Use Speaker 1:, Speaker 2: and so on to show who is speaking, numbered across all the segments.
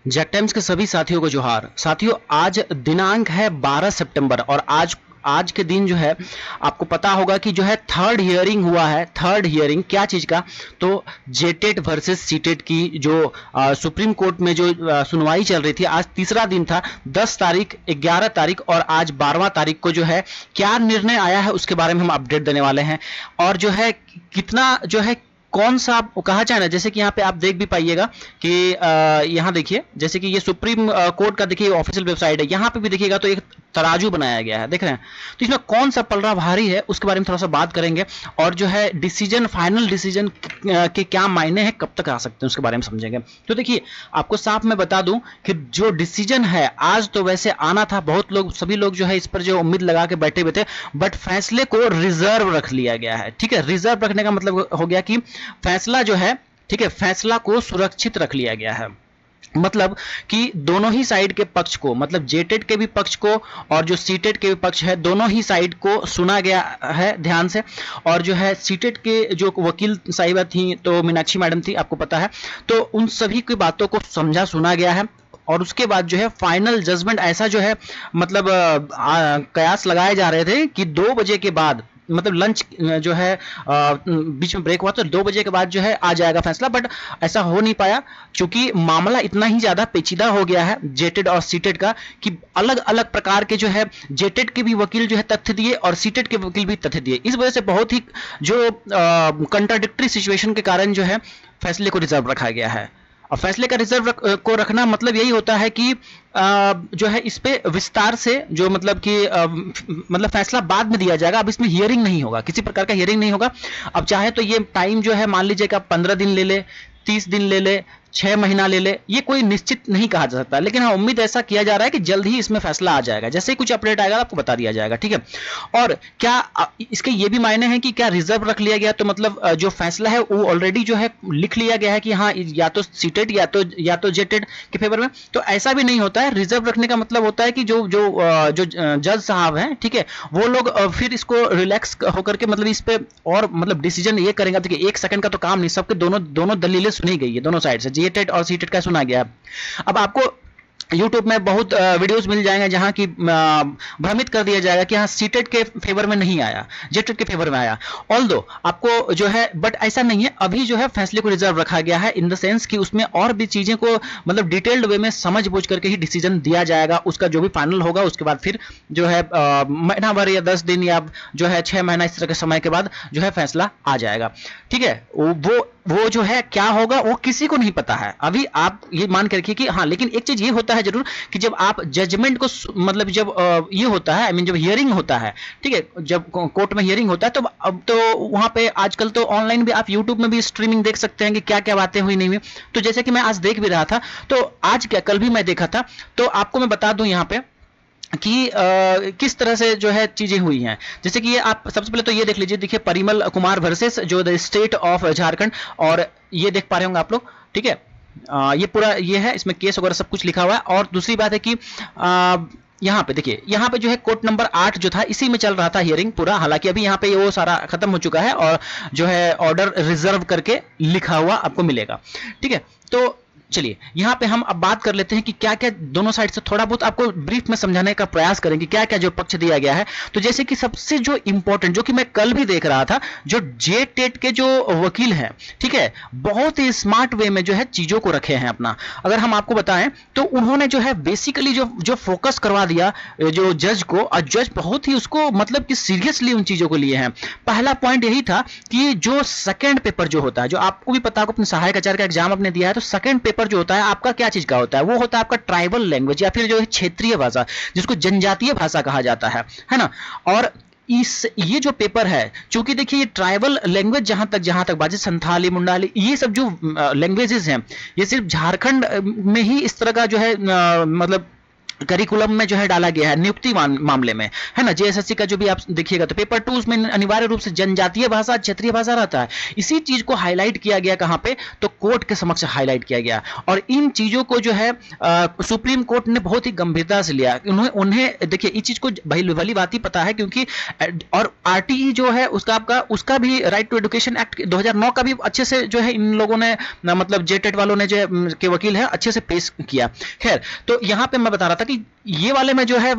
Speaker 1: Jet times के सभी साथियों को जोहार। साथियों, आज दिनांक है 12 सितंबर और आज आज के दिन जो है आपको पता होगा कि जो है थर्ड हियरिंग हुआ है। थर्ड हियरिंग क्या चीज का? तो जेटेट वर्सेस सीटेट की जो सुप्रीम कोर्ट में जो सुनवाई चल रही थी, आज तीसरा दिन था। 10 तारीख, 11 तारीख और आज 12वां तारीख को जो है क्या निर्णय आया है उसके बारे में हम अपडेट देने वाले हैं। और जो है कितना जो है कौन सा कहा जाए ना, जैसे कि यहाँ पे आप देख भी पाइएगा कि यहाँ देखिए, जैसे कि ये सुप्रीम कोर्ट का देखिए ऑफिशियल वेबसाइट है, यहाँ पे भी देखिएगा तो एक तराजू बनाया गया है, देख रहे हैं। तो इसमें कौन सा पलड़ा भारी है उसके बारे में थोड़ा सा बात करेंगे। और जो है डिसीजन, फाइनल डिसीजन के क्या मायने हैं, कब तक आ सकते हैं, उसके बारे में समझेंगे। तो देखिए, आपको साफ मैं बता दूं कि जो डिसीजन है आज तो वैसे आना था, बहुत लोग, सभी लोग जो है इस पर जो उम्मीद लगा के बैठे हुए थे, बट फैसले को रिजर्व रख लिया गया है। ठीक है, रिजर्व रखने का मतलब हो गया कि फैसला जो है, ठीक है, फैसला को सुरक्षित रख लिया गया है। मतलब कि दोनों ही साइड के पक्ष को, मतलब जेटेड के भी पक्ष को और जो सीटेड के भी पक्ष है, दोनों ही साइड को सुना गया है ध्यान से। और जो है सीटेड के जो वकील साहिबा थी, तो मीनाक्षी मैडम थी, आपको पता है, तो उन सभी की बातों को समझा सुना गया है। और उसके बाद जो है फाइनल जजमेंट ऐसा जो है, मतलब कयास लगाए जा रहे थे कि 2 बजे के बाद, मतलब लंच जो है बीच में ब्रेक हुआ तो 2 बजे के बाद जो है आ जाएगा फैसला, बट ऐसा हो नहीं पाया क्योंकि मामला इतना ही ज्यादा पेचीदा हो गया है जेटेड और सीटेड का कि अलग अलग प्रकार के जो है जेटेड के भी वकील जो है तथ्य दिए और सीटेड के वकील भी तथ्य दिए। इस वजह से बहुत ही जो कंट्राडिक्टरी सिचुएशन के कारण जो है फैसले को रिजर्व रखा गया है। और फैसले का रिजर्व को रखना मतलब यही होता है कि जो है इस पे विस्तार से जो मतलब कि मतलब फैसला बाद में दिया जाएगा। अब इसमें हियरिंग नहीं होगा, किसी प्रकार का हियरिंग नहीं होगा। अब चाहे तो ये टाइम जो है मान लीजिए कि 15 दिन ले ले, 30 दिन ले ले, 6 महीना ले ले, ये कोई निश्चित नहीं कहा जा सकता, लेकिन हाँ उम्मीद ऐसा किया जा रहा है कि जल्द ही इसमें फैसला आ जाएगा। जैसे ही कुछ अपडेट आएगा आपको बता दिया जाएगा, ठीक है। और क्या इसके ये भी मायने हैं कि क्या रिजर्व रख लिया गया, तो मतलब जो फैसला है वो ऑलरेडी जो है लिख लिया गया है कि हाँ या तो सीटेड या तो जेटेड के फेवर में। तो ऐसा भी नहीं होता है। रिजर्व रखने का मतलब होता है कि जो जो जो जज साहब हैं, ठीक है, वो लोग फिर इसको रिलैक्स होकर के मतलब इस पे और मतलब डिसीजन ये करेंगे। देखिए 1 सेकंड का तो काम नहीं, सबके दोनों दलीलें सुनी गई है, दोनों साइड से जेटेड और सीटेड का सुना गया। अब आपको यूट्यूब में बहुत वीडियोस मिल जाएंगे जहां की भ्रमित कर दिया जाएगा कि हाँ सीटेड के फेवर में नहीं आया, जेटेड के फेवर में आया। ऑल्दो आपको जो है, बट ऐसा नहीं है। अभी जो है फैसले को रिजर्व रखा गया है इन द सेंस कि उसमें और भी चीजें को मतलब डिटेल्ड वे में समझ बूझ करके ही डिसीजन दिया जाएगा। उसका जो भी फाइनल होगा उसके बाद फिर जो है महीना भर या 10 दिन या जो है 6 महीना इस तरह के समय के बाद जो है फैसला आ जाएगा, ठीक है। वो जो है क्या होगा वो किसी को नहीं पता है अभी। आप ये मान के रखिए कि हाँ, लेकिन एक चीज ये होता है जरूर कि जब आप जजमेंट को मतलब जब ये होता है, आई मीन जब हियरिंग होता है, ठीक है, जब कोर्ट में हियरिंग होता है तो अब तो वहां पे आजकल तो ऑनलाइन भी आप यूट्यूब में भी स्ट्रीमिंग देख सकते हैं कि क्या क्या बातें हुई नहीं हुई। तो जैसे कि मैं आज देख भी रहा था, तो आज क्या कल भी मैं देखा था, तो आपको मैं बता दूं यहाँ पे कि किस तरह से जो है चीजें हुई हैं। जैसे कि ये आप सबसे पहले तो ये देख लीजिए, देखिए परिमल कुमार वर्सेस जो द स्टेट ऑफ झारखंड, और ये देख पा रहे होंगे आप लोग, ठीक है। ये पूरा ये है, इसमें केस वगैरह सब कुछ लिखा हुआ है। और दूसरी बात है कि यहाँ पे देखिए, यहाँ पे जो है कोर्ट नंबर 8 जो था इसी में चल रहा था हियरिंग पूरा। हालांकि अभी यहाँ पे वो सारा खत्म हो चुका है और जो है ऑर्डर रिजर्व करके लिखा हुआ आपको मिलेगा, ठीक है। तो चलिए यहाँ पे हम अब बात कर लेते हैं कि क्या क्या दोनों साइड से थोड़ा बहुत आपको ब्रीफ में समझाने का प्रयास करेंगे क्या क्या जो पक्ष दिया गया है। तो जैसे कि सबसे जो इंपॉर्टेंट, जो कि मैं कल भी देख रहा था, जो जे टेट के जो वकील हैं, ठीक है, बहुत ही स्मार्ट वे में जो है चीजों को रखे हैं अपना। अगर हम आपको बताएं तो उन्होंने जो है बेसिकली जो फोकस करवा दिया जो जज को, और जज बहुत ही उसको मतलब कि सीरियसली उन चीजों को लिए हैं। पहला पॉइंट यही था कि जो सेकेंड पेपर जो होता है, जो आपको भी पता है, अपने सहायक आचार्य का एग्जाम आपने दिया है, तो सेकेंड पेपर जो होता है आपका क्या चीज का होता है, वो होता है आपका ट्राइबल लैंग्वेज या फिर जो है क्षेत्रीय भाषा, जिसको जनजातीय भाषा कहा जाता है ना। और इस ये जो पेपर है, चूंकि देखिए ये ट्राइबल लैंग्वेज जहां तक बात, संथाली, मुंडाली, ये सब जो लैंग्वेजेस हैं, ये सिर्फ झारखंड में ही इस तरह का जो है मतलब करिकुलम में जो है डाला गया है नियुक्ति मामले में, है ना। जेएसएससी का जो भी आप देखिएगा तो पेपर 2 उसमें अनिवार्य रूप से जनजातीय भाषा, क्षेत्रीय भाषा रहता है। इसी चीज को हाईलाइट किया गया कहाँ पे, तो कोर्ट के समक्ष हाईलाइट किया गया। और इन चीजों को जो है सुप्रीम कोर्ट ने बहुत ही गंभीरता से लिया। उन्हें देखिए इस चीज को भली भांति पता है, क्योंकि और आरटीई जो है उसका भी राइट टू एजुकेशन एक्ट 2009 का भी अच्छे से जो है इन लोगों ने मतलब जेटेट वालों ने जो के वकील है अच्छे से पेश किया। खैर, तो यहाँ पे मैं बता रहा था कि ये वाले में जो है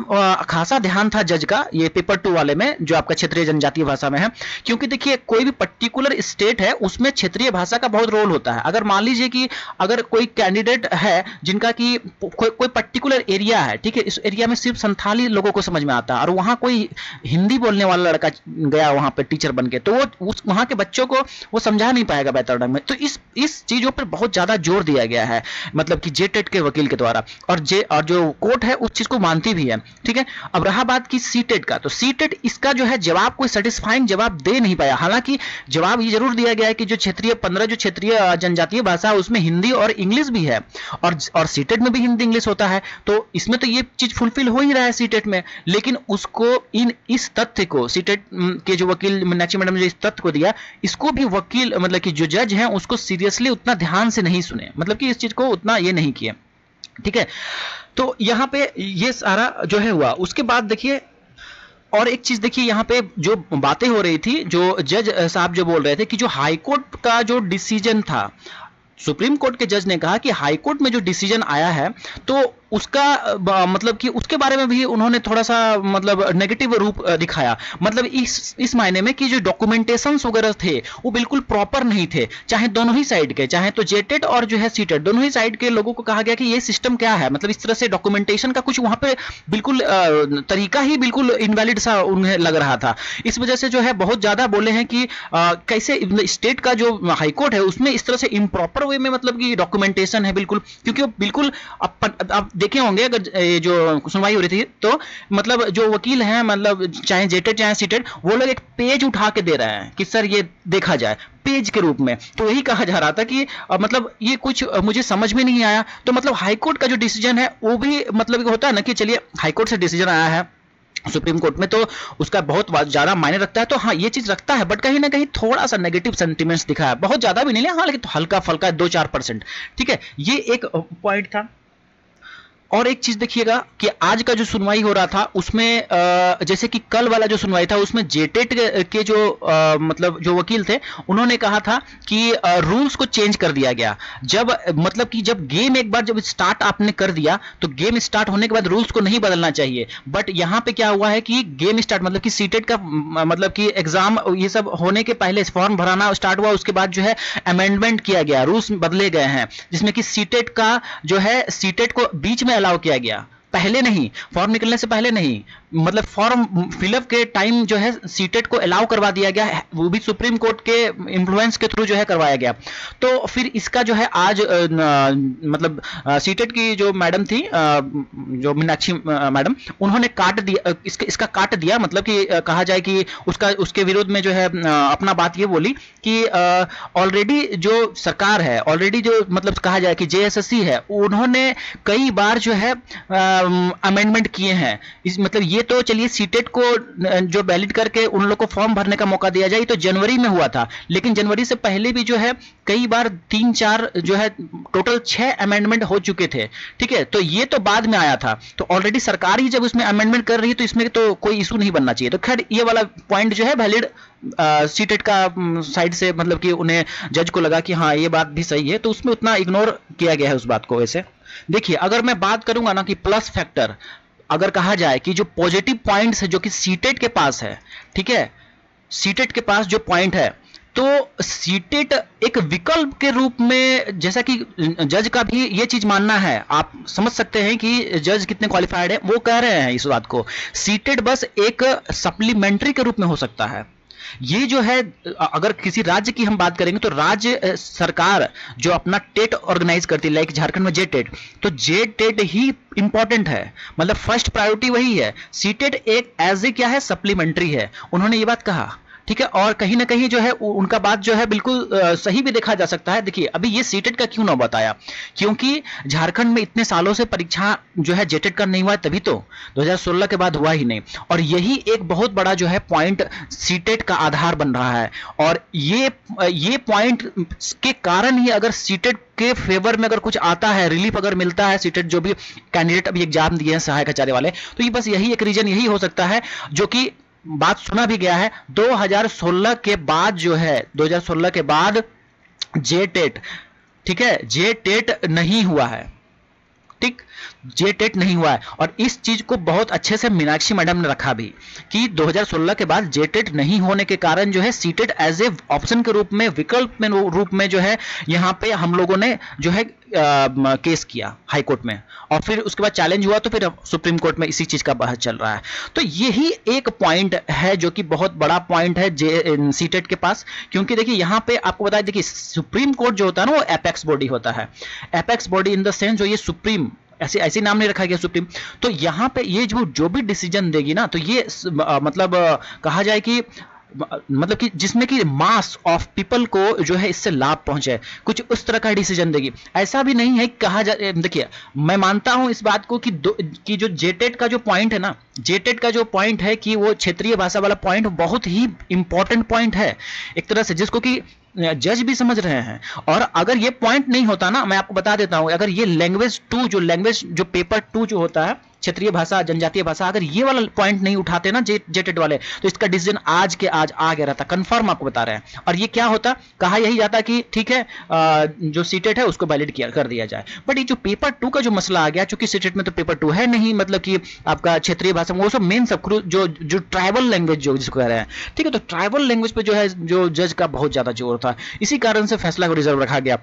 Speaker 1: खासा ध्यान था जज का, ये पेपर 2 वाले में जो आपका क्षेत्रीय जनजातीय भाषा में है। क्योंकि देखिए कोई भी पर्टिकुलर स्टेट है उसमें क्षेत्रीय भाषा का बहुत रोल होता है। अगर मान लीजिए कि अगर कोई कैंडिडेट है जिनका कि कोई पर्टिकुलर एरिया है, ठीक है, इस एरिया में सिर्फ संथाली लोगों को समझ में आता है और वहां कोई हिंदी बोलने वाला लड़का गया वहां पे टीचर बन के, तो वो वहां के बच्चों को वो समझा नहीं पाएगा बेहतर ढंग में। तो इस चीजों पर बहुत ज्यादा जोर दिया गया है, मतलब कि जेटेट के वकील के द्वारा, और जो कोर्ट है उस चीज को मानती भी है, ठीक है। अब रहा बात की सीटेट का, तो सीटेट इसका जो है जवाब कोई सेटिस्फाइंग जवाब दे नहीं पाया। हालांकि जवाब ये जरूर दिया गया है कि जो क्षेत्रीय 15 जो क्षेत्रीय जनजातीय भाषा है उसमें हिंदी और इंग्लिश भी है, और सीटेट में भी हिंदी इंग्लिश होता है, तो इसमें तो ये चीज फुलफिल हो ही रहा है सीटेट में। लेकिन उसको इस तथ्य को सीटेट के जो वकील मीनाक्षी मैडम ने इस तथ्य को दिया, इसको भी वकील मतलब कि जो जज हैं उसको सीरियसली उतना ध्यान से नहीं सुने, मतलब कि इस चीज को उतना ये नहीं किए, ठीक है। तो यहाँ पे ये सारा जो है हुआ। उसके बाद देखिए और एक चीज देखिए, यहाँ पे जो बातें हो रही थी, जो जज साहब जो बोल रहे थे कि जो हाई कोर्ट का जो डिसीजन था, सुप्रीम कोर्ट के जज ने कहा कि हाई कोर्ट में जो डिसीजन आया है तो उसका मतलब कि उसके बारे में भी उन्होंने थोड़ा सा मतलब नेगेटिव रूप दिखाया। मतलब इस मायने में कि जो डॉक्यूमेंटेशंस वगैरह थे वो बिल्कुल प्रॉपर नहीं थे, चाहे दोनों ही साइड के, चाहे तो जेटेट और जो है सीटेट दोनों ही साइड के लोगों को कहा गया कि ये सिस्टम क्या है, मतलब इस तरह से डॉक्यूमेंटेशन का कुछ वहां पे बिल्कुल तरीका ही बिल्कुल इनवैलिड सा उन्हें लग रहा था। इस वजह से जो है बहुत ज्यादा बोले हैं कि कैसे स्टेट का जो हाईकोर्ट है उसमें इस तरह से इम्प्रॉपर वे में मतलब कि डॉक्यूमेंटेशन है बिल्कुल, क्योंकि वो बिल्कुल आप देखे होंगे अगर जो सुनवाई हो रही थी तो मतलब जो वकील हैं, मतलब चाहे जेटेट चाहे सीटेट, वो लोग एक पेज उठा के दे रहे हैं कि सर ये देखा जाए पेज के रूप में। तो यही कहा जा रहा था कि मतलब ये कुछ मुझे समझ में नहीं आया। तो मतलब हाईकोर्ट का जो डिसीजन है वो भी मतलब होता है ना कि चलिए हाईकोर्ट से डिसीजन आया है सुप्रीम कोर्ट में तो उसका बहुत ज्यादा मायने रखता है, तो हाँ ये चीज रखता है, बट कहीं ना कहीं थोड़ा सा नेगेटिव सेंटिमेंट्स दिखा है, बहुत ज्यादा भी नहीं है हाँ, लेकिन तो हल्का फल्का 2-4%, ठीक है। ये एक पॉइंट था। और एक चीज देखिएगा कि आज का जो सुनवाई हो रहा था उसमें जैसे कि कल वाला जो सुनवाई था उसमें जेटेट के जो मतलब जो वकील थे उन्होंने कहा था कि रूल्स को चेंज कर दिया गया। जब मतलब कि जब गेम एक बार जब स्टार्ट आपने कर दिया तो गेम स्टार्ट होने के बाद रूल्स को नहीं बदलना चाहिए। बट यहाँ पे क्या हुआ है कि गेम स्टार्ट मतलब कि सीटेट का मतलब कि एग्जाम ये सब होने के पहले फॉर्म भराना स्टार्ट हुआ, उसके बाद जो है अमेंडमेंट किया गया, रूल्स बदले गए हैं, जिसमें कि सीटेट का जो है सीटेट को बीच में अलाउ किया गया, पहले नहीं, फॉर्म निकलने से पहले नहीं, मतलब फॉर्म फिलअप के टाइम जो है सीटेट को अलाउ करवा दिया गया, वो भी सुप्रीम कोर्ट के इन्फ्लुएंस के थ्रू जो है करवाया गया। तो फिर इसका जो है आज मतलब सीटेट की जो मैडम थी जो मीनाक्षी मैडम, उन्होंने काट दिया इसका काट दिया, मतलब कि कहा जाए कि उसके विरोध में जो है अपना बात ये बोली कि ऑलरेडी जो सरकार है, ऑलरेडी जो मतलब कहा जाए कि जेएसएससी है, उन्होंने कई बार जो है अमेंडमेंट किए हैं। इस मतलब ये तो चलिए सीटेट को जो वैलिड करके उन लोग को फॉर्म भरने का मौका दिया जाए तो जनवरी में हुआ था, लेकिन जनवरी से पहले भी जो है कई बार 3-4 जो है टोटल 6 अमेंडमेंट हो चुके थे, ठीक है। तो ये तो बाद में आया था, तो ऑलरेडी सरकार ही जब उसमें अमेंडमेंट कर रही है तो इसमें तो कोई इशू नहीं बनना चाहिए। तो खैर ये वाला पॉइंट जो है वैलिड सीटेट का साइड से मतलब कि उन्हें जज को लगा कि हाँ ये बात भी सही है, तो उसमें उतना इग्नोर किया गया है उस बात को। वैसे देखिए अगर मैं बात करूंगा ना कि प्लस फैक्टर अगर कहा जाए कि जो पॉजिटिव पॉइंट्स है जो कि सीटेट के पास है, ठीक है, सीटेट के पास जो पॉइंट है, तो सीटेट एक विकल्प के रूप में, जैसा कि जज का भी ये चीज मानना है, आप समझ सकते हैं कि जज कितने क्वालिफाइड है, वो कह रहे हैं इस बात को, सीटेट बस एक सप्लीमेंट्री के रूप में हो सकता है। ये जो है अगर किसी राज्य की हम बात करेंगे तो राज्य सरकार जो अपना टेट ऑर्गेनाइज करती है, लाइक झारखंड में जे टेट, तो जे टेट ही इंपॉर्टेंट है, मतलब फर्स्ट प्रायोरिटी वही है। सी टेट एक एज ए क्या है, सप्लीमेंट्री है, उन्होंने ये बात कहा, ठीक है, और कहीं ना कहीं जो है उनका बात जो है बिल्कुल सही भी देखा जा सकता है। देखिए अभी ये सीटेट का क्यों ना बताया, क्योंकि झारखंड में इतने सालों से परीक्षा जो है जेटेट का नहीं हुआ है, तभी तो 2016 के बाद हुआ ही नहीं, और यही एक बहुत बड़ा जो है पॉइंट सीटेट का आधार बन रहा है। और ये पॉइंट के कारण ही अगर सीटेट के फेवर में अगर कुछ आता है, रिलीफ अगर मिलता है, सीटेट जो भी कैंडिडेट अभी एग्जाम दिए हैं सहायक आचार्य वाले, तो ये बस यही एक रीजन यही हो सकता है, जो कि बात सुना भी गया है 2016 के बाद जो है 2016 के बाद जेटेट, ठीक है, जेटेट नहीं हुआ है, ठीक, जेटेट नहीं हुआ है। और इस चीज को बहुत अच्छे से मीनाक्षी मैडम ने रखा भी कि 2016 के बाद जेटेट नहीं होने के कारण जो है सीटेट एज ए ऑप्शन के रूप में, विकल्प में रूप में जो है यहाँ पे हम लोगों ने जो है केस किया हाई कोर्ट में, और फिर उसके बाद चैलेंज हुआ, तो फिर सुप्रीम कोर्ट में इसी चीज का बहस चल रहा है। तो यही एक पॉइंट है जो कि बहुत बड़ा पॉइंट है सीटेट के पास, क्योंकि देखिए यहाँ पे आपको बताया, देखिए सुप्रीम कोर्ट जो होता है ना वो एपेक्स बॉडी होता है, apex body in the sense जो ये सुप्रीम, ऐसे नाम नहीं रखा गया सुप्रीम। तो यहाँ पे ये जो भी डिसीजन देगी ना, तो ये मतलब कहा जाए कि मतलब कि जिसमें कि मास ऑफ पीपल को जो है इससे लाभ पहुंचे, कुछ उस तरह का डिसीजन देगी। ऐसा भी नहीं है कहा जा, देखिए मैं मानता हूं इस बात को कि जो जेटेट का जो पॉइंट है ना, जेटेट का जो पॉइंट है कि वो क्षेत्रीय भाषा वाला पॉइंट बहुत ही इंपॉर्टेंट पॉइंट है एक तरह से, जिसको कि जज भी समझ रहे हैं। और अगर ये पॉइंट नहीं होता ना, मैं आपको बता देता हूं, अगर ये लैंग्वेज जो पेपर 2 जो होता है क्षेत्रीय भाषा जनजातीय भाषा, अगर ये वाला पॉइंट नहीं उठाते ना जेटेट वाले, तो इसका डिसीजन आज के आज आ गया रहता, कंफर्म आपको बता रहे हैं। और ये क्या होता, कहा यही जाता कि ठीक है जो सीटेट है उसको वैलिड कर दिया जाए। बट ये जो पेपर 2 का जो मसला आ गया, चूंकि सीटेट में तो पेपर 2 है नहीं, मतलब कि आपका क्षेत्रीय भाषा में वो सब मेन सब जो ट्राइबल लैंग्वेज जो जिसको कह रहे हैं, ठीक है, तो ट्राइबल लैंग्वेज पे जो है जो जज का बहुत ज्यादा जोर था, इसी कारण से फैसला को रिजर्व रखा गया।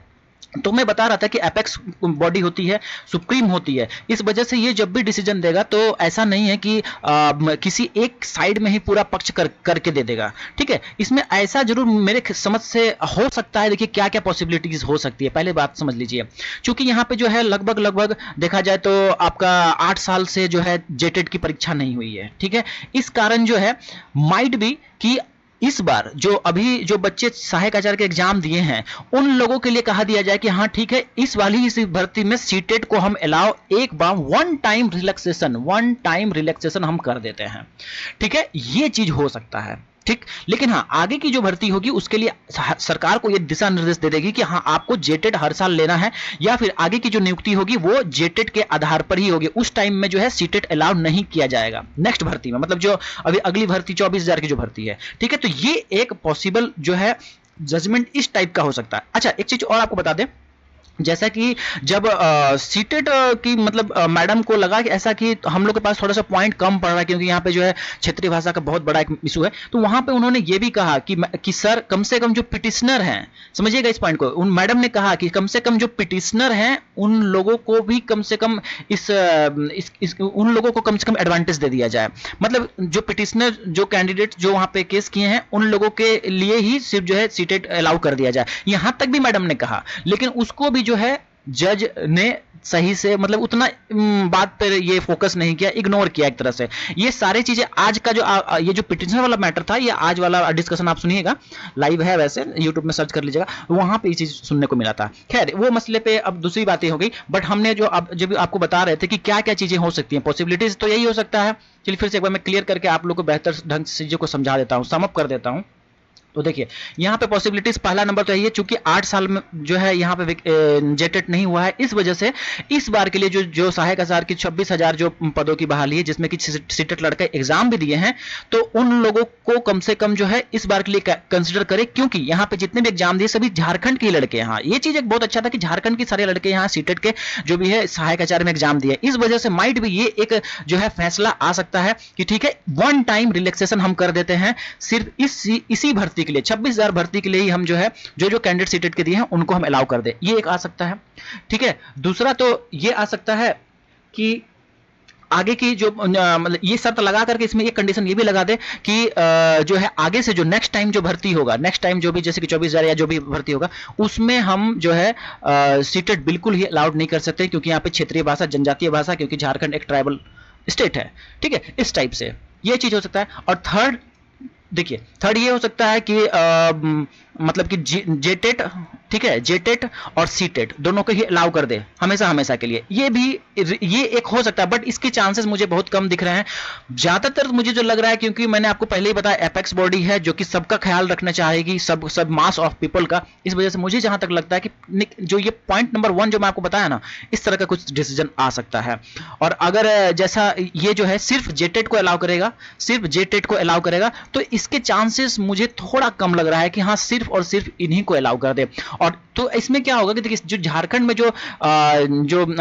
Speaker 1: तो मैं बता रहा था कि एपेक्स बॉडी होती है, सुप्रीम होती है, इस वजह से ये जब भी डिसीजन देगा तो ऐसा नहीं है कि किसी एक साइड में ही पूरा पक्ष करके दे देगा, ठीक है। इसमें ऐसा जरूर मेरे समझ से हो सकता है। देखिए क्या क्या पॉसिबिलिटीज हो सकती है, पहले बात समझ लीजिए। क्योंकि यहाँ पे जो है लगभग देखा जाए तो आपका 8 साल से जो है जेटेट की परीक्षा नहीं हुई है, ठीक है। इस कारण जो है माइट भी कि इस बार जो अभी जो बच्चे सहायक आचार्य के एग्जाम दिए हैं, उन लोगों के लिए कहा दिया जाए कि हाँ ठीक है, इस वाली इस भर्ती में सीटेट को हम अलाउ एक बार वन टाइम रिलैक्सेशन हम कर देते हैं, ठीक है। ये चीज हो सकता है, ठीक। लेकिन हाँ आगे की जो भर्ती होगी उसके लिए सरकार को ये दिशा निर्देश दे देगी कि हाँ आपको जेटेट हर साल लेना है, या फिर आगे की जो नियुक्ति होगी वो जेटेट के आधार पर ही होगी। उस टाइम में जो है सीटेट अलाउ नहीं किया जाएगा नेक्स्ट भर्ती में, मतलब जो अभी अगली भर्ती 24,000 की जो भर्ती है, ठीक है। तो ये एक पॉसिबल जो है जजमेंट इस टाइप का हो सकता है। अच्छा एक चीज और आपको बता दें, जैसा कि जब सीटेट की मतलब मैडम को लगा कि ऐसा कि हम लोग के पास थोड़ा सा पॉइंट कम पड़ रहा है, क्योंकि यहाँ पे जो है क्षेत्रीय भाषा का बहुत बड़ा एक इशू है, तो वहां पे उन्होंने ये भी कहा कि सर कम से कम जो पिटिशनर हैं, समझिएगा इस पॉइंट को, उन मैडम ने कहा कि कम से कम जो पिटिशनर हैं उन लोगों को भी कम से कम उन लोगों को कम से कम एडवांटेज दे दिया जाए। मतलब जो पिटिशनर जो कैंडिडेट जो वहां पे केस किए हैं उन लोगों के लिए ही सिर्फ जो है सीटेट अलाउ कर दिया जाए, यहां तक भी मैडम ने कहा। लेकिन उसको भी जो है जज ने सही से मतलब उतना बात पर ये फोकस नहीं किया, इग्नोर किया एक तरह से। ये सारी चीजें आज का जो ये जो पिटिशन वाला मैटर था, ये आज वाला डिस्कशन आप सुनिएगा, लाइव है, वैसे यूट्यूब में सर्च कर लीजिएगा, वहां पे ये चीज सुनने को मिला था। खैर वो मसले पे अब दूसरी बातें हो गई, बट हमने जब आपको बता रहे थे कि क्या क्या चीजें हो सकती हैं, पॉसिबिलिटीज तो यही हो सकता है। चलिए फिर से एक बार मैं क्लियर करके आप लोग को बेहतर ढंग से चीजों को समझा देता हूँ, समअप कर देता हूँ। तो देखिए यहाँ पे पॉसिबिलिटीज पहला नंबर तो है, चूंकि 8 साल में जो है यहाँ पे जेटेट नहीं हुआ है, इस वजह से इस बार के लिए जो सहायक आचार्य की 26,000 जो पदों की बहाली है, जिसमें कि सीटेट लड़के एग्जाम भी दिए हैं, तो उन लोगों को कम से कम जो है इस बार के लिए कंसिडर करें, क्योंकि यहाँ पे जितने भी एग्जाम दिए सभी झारखंड के लड़के हैं। ये चीज एक बहुत अच्छा था कि झारखंड के सारे लड़के यहाँ सीटेट के जो भी है सहायक आचार्य में एग्जाम दिए, इस वजह से माइट भी ये एक जो है फैसला आ सकता है कि ठीक है वन टाइम रिलैक्सेशन हम कर देते हैं, सिर्फ इसी भर्ती के लिए 26,000 भर्ती के लिए ही हम जो है जो कैंडिडेट सीटेट के दिए हैं उनको हम अलाउ कर दे। ये एक आ सकता है, ठीक है। दूसरा तो ये आ सकता है कि आगे की जो मतलब ये शर्त लगा करके इसमें एक कंडीशन ये भी लगा दे कि जो है आगे से जो नेक्स्ट टाइम जो भर्ती होगा, नेक्स्ट टाइम जो भी जैसे कि 24,000 या जो भी भर्ती होगा, उसमें हम जो है सीटेट बिल्कुल ही अलाउड नहीं कर सकते, क्योंकि यहाँ पे क्षेत्रीय भाषा जनजातीय भाषा, क्योंकि झारखंड एक ट्राइबल स्टेट है, ठीक है, इस टाइप से ये चीज हो सकता है। और थर्ड देखिए थर्ड ये हो सकता है कि मतलब कि जेटेट, ठीक है, जेटेट और सीटेट दोनों को ही अलाउ कर दे हमेशा हमेशा के लिए, ये भी ये एक हो सकता है, बट इसके चांसेस मुझे बहुत कम दिख रहे हैं। ज़्यादातर मुझे जो लग रहा है, क्योंकि मैंने आपको पहले ही बताया एपेक्स बॉडी है जो कि सबका ख्याल रखना चाहेगी, सब मास ऑफ पीपल का, इस वजह से मुझे जहां तक लगता है कि जो ये पॉइंट नंबर 1 जो मैं आपको बताया ना, इस तरह का कुछ डिसीजन आ सकता है। और अगर जैसा ये जो है सिर्फ जेटेट को अलाउ करेगा, सिर्फ जेटेट को अलाउ करेगा, तो इसके चांसेस मुझे थोड़ा कम लग रहा है कि हाँ सिर्फ और सिर्फ इन्हीं को अलाउ कर दे। और तो इसमें क्या होगा कि देखिए जो झारखंड में जो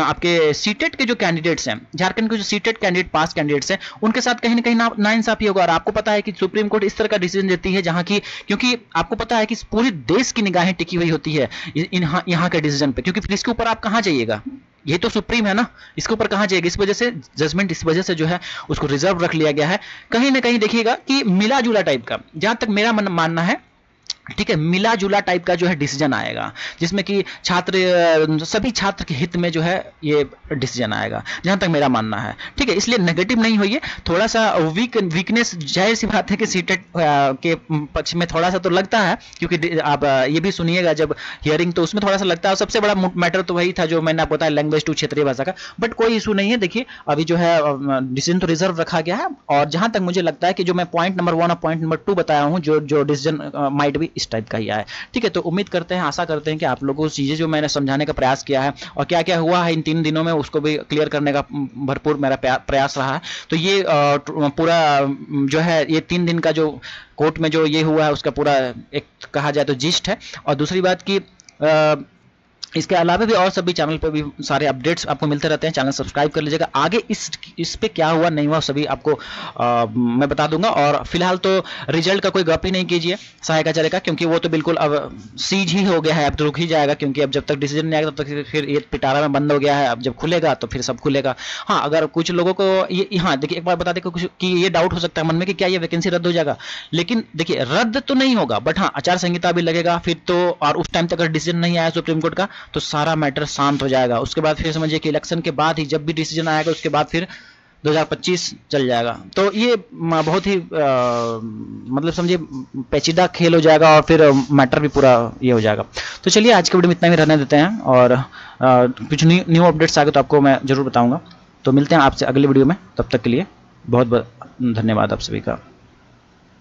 Speaker 1: आपके सीटेट के जो कैंडिडेट्स हैं, झारखंड के जो सीटेट कैंडिडेट पास कैंडिडेट्स हैं, उनके साथ कहीं ना कहीं नाइंसाफी होगा। और आपको पता है कि सुप्रीम कोर्ट इस तरह का डिसीजन देती है जहां की, क्योंकि आपको पता है कि पूरे देश की निगाहें टिकी हुई होती है यहाँ के डिसीजन पे, क्योंकि फिर इसके ऊपर आप कहाँ जाइएगा, ये तो सुप्रीम है ना, इसके ऊपर कहाँ जाएगी। इस वजह से जजमेंट इस वजह से जो है उसको रिजर्व रख लिया गया है। कहीं ना कहीं देखिएगा कि मिला जुला टाइप का, जहां तक मेरा मानना है, ठीक है, मिला जुला टाइप का जो है डिसीजन आएगा, जिसमें कि सभी छात्र के हित में जो है ये डिसीजन आएगा, जहां तक मेरा मानना है, ठीक है। इसलिए नेगेटिव नहीं होइए, थोड़ा सा वीकनेस जाहिर सी बात है कि सीटेट के पक्ष में थोड़ा सा तो लगता है, क्योंकि आप ये भी सुनिएगा जब हियरिंग, तो उसमें थोड़ा सा लगता है। सबसे बड़ा मैटर तो वही था जो मैंने आपको बताया, लैंग्वेज टू क्षेत्रीय भाषा का, बट कोई इशू नहीं है। देखिए अभी जो है डिसीजन तो रिजर्व रखा गया है, और जहां तक मुझे लगता है कि जो मैं पॉइंट नंबर 1 और पॉइंट नंबर 2 बताया हूं, जो डिसीजन माइट भी इस टाइप का ही आया है, ठीक है। तो उम्मीद करते हैं, आशा करते हैं कि आप लोगों को चीज़ें जो मैंने समझाने का प्रयास किया है और क्या क्या हुआ है इन 3 दिनों में, उसको भी क्लियर करने का भरपूर मेरा प्रयास रहा है। तो ये पूरा जो है ये 3 दिन का जो कोर्ट में जो ये हुआ है उसका पूरा एक कहा जाए तो जिस्ट है। और दूसरी बात की इसके अलावा भी और सभी चैनल पे भी सारे अपडेट्स आपको मिलते रहते हैं, चैनल सब्सक्राइब कर लीजिएगा। आगे इस पे क्या हुआ नहीं हुआ सभी आपको मैं बता दूंगा। और फिलहाल तो रिजल्ट का कोई गप ही नहीं कीजिए, सहायका चलेगा, क्योंकि वो तो बिल्कुल अब सीज ही हो गया है, अब तो रुक ही जाएगा, क्योंकि अब जब तक डिसीजन नहीं आएगा तब तक फिर ये पिटारा में बंद हो गया है। अब जब खुलेगा तो फिर सब खुलेगा। हाँ, अगर कुछ लोगों को ये, हाँ देखिए एक बार बता दें कि ये डाउट हो सकता है मन में कि क्या ये वैकेंसी रद्द हो जाएगा, लेकिन देखिए रद्द तो नहीं होगा, बट हाँ आचार संहिता भी लगेगा फिर तो, और उस टाइम तक अगर डिसीजन नहीं आया सुप्रीम कोर्ट का तो सारा मैटर शांत हो जाएगा। उसके बाद फिर समझिए कि इलेक्शन के बाद ही जब भी डिसीजन आएगा उसके बाद फिर 2025 चल जाएगा। तो ये बहुत ही मतलब समझिए पेचीदा खेल हो जाएगा, और फिर मैटर भी पूरा ये हो जाएगा। तो चलिए आज के वीडियो में इतना ही रहने देते हैं, और कुछ न्यू अपडेट्स आगे तो आपको मैं जरूर बताऊंगा। तो मिलते हैं आपसे अगले वीडियो में, तब तक के लिए बहुत बहुत धन्यवाद आप सभी का।